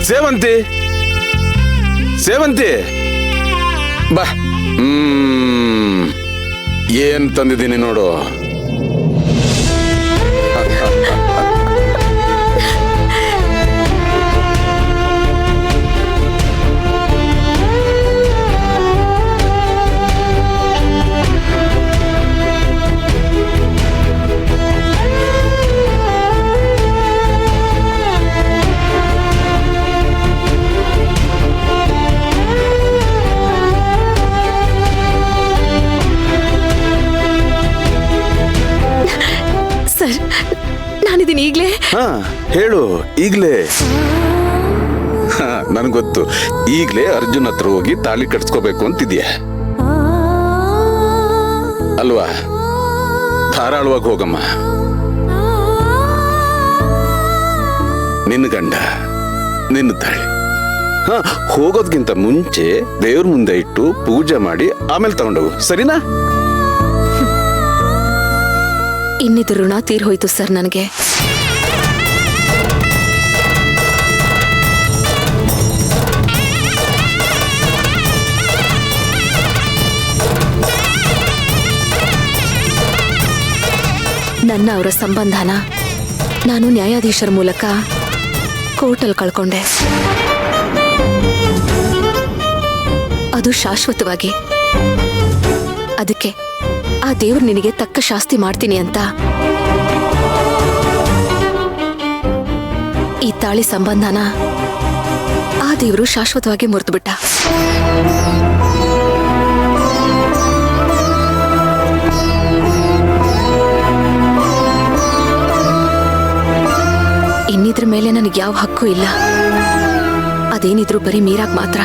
ಸೇವಂತಿ ಸೇವಂತಿ ಬಾ. ಏನ್ ತಂದಿದ್ದೀನಿ ನೋಡು. ನಾನಿದ್ದೀನಿ ಈಗ್ಲೇ. ಹೇಳು ಈಗ್ಲೇ. ನನ್ಗೊತ್ತು, ಈಗ್ಲೇ ಅರ್ಜುನ್ ಹತ್ರ ಹೋಗಿ ತಾಳಿ ಕಟ್ಸ್ಕೋಬೇಕು ಅಂತಿದ್ಯಾ ಅಲ್ವಾ? ಧಾರಾಳವಾಗಿ ಹೋಗಮ್ಮ. ನಿನ್ನ ಗಂಡ ನಿನ್ನ ತಾಳಿ ಹೋಗೋದ್ಕಿಂತ ಮುಂಚೆ ದೇವ್ರ ಮುಂದೆ ಇಟ್ಟು ಪೂಜೆ ಮಾಡಿ ಆಮೇಲೆ ತಗೊಂಡೋಗು, ಸರಿನಾ? ಇನ್ನಿದು ಋಣ ತೀರ್ ಹೋಯ್ತು ಸರ್ ನನಗೆ. ನನ್ನ ಅವರ ಸಂಬಂಧನ ನಾನು ನ್ಯಾಯಾಧೀಶರ ಮೂಲಕ ಕೋರ್ಟಲ್ಲಿ ಕಳ್ಕೊಂಡೆ. ಅದು ಶಾಶ್ವತವಾಗಿ. ಅದಕ್ಕೆ ಆ ದೇವ್ರು ನಿನಗೆ ತಕ್ಕ ಶಾಸ್ತಿ ಮಾಡ್ತೀನಿ ಅಂತ ಈ ತಾಳಿ ಸಂಬಂಧನ ಆ ದೇವ್ರು ಶಾಶ್ವತವಾಗಿ ಮುರಿದುಬಿಟ್ಟ. ಇನ್ನಿದ್ರ ಮೇಲೆ ನನಗೆ ಯಾವ ಹಕ್ಕು ಇಲ್ಲ. ಅದೇನಿದ್ರು ಬರೀ ಮೀರಾಗ್ ಮಾತ್ರ.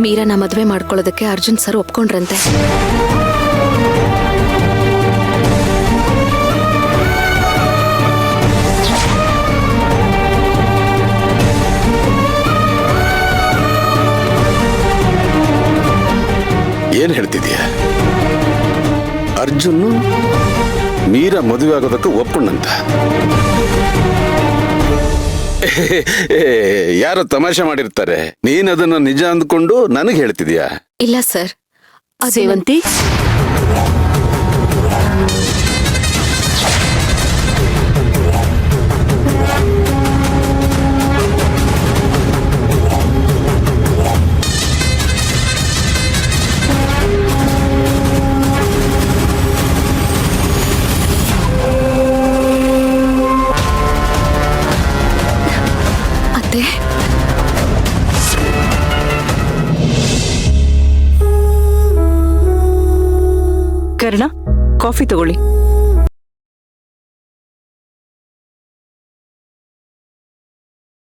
ಮೀರಾನ ಮದುವೆ ಮಾಡ್ಕೊಳ್ಳೋದಕ್ಕೆ ಅರ್ಜುನ್ ಸರ್ ಒಪ್ಕೊಂಡ್ರಂತೆ. ಏನ್ ಹೇಳ್ತಿದ್ಯಾ? ಅರ್ಜುನ್ ಮೀರಾ ಮದುವೆ ಆಗೋದಕ್ಕೆ ಒಪ್ಕೊಂಡಂತ? ಯಾರೋ ತಮಾಷೆ ಮಾಡಿರ್ತಾರೆ. ನೀನ್ ಅದನ್ನ ನಿಜ ಅಂದ್ಕೊಂಡು ನನಗೆ ಹೇಳ್ತಿದ್ಯಾ? ಇಲ್ಲ ಸರ್. ಸೇವಂತಿ, ಕರ್ಣ, ಕಾಫಿ ತಗೊಳ್ಳಿ.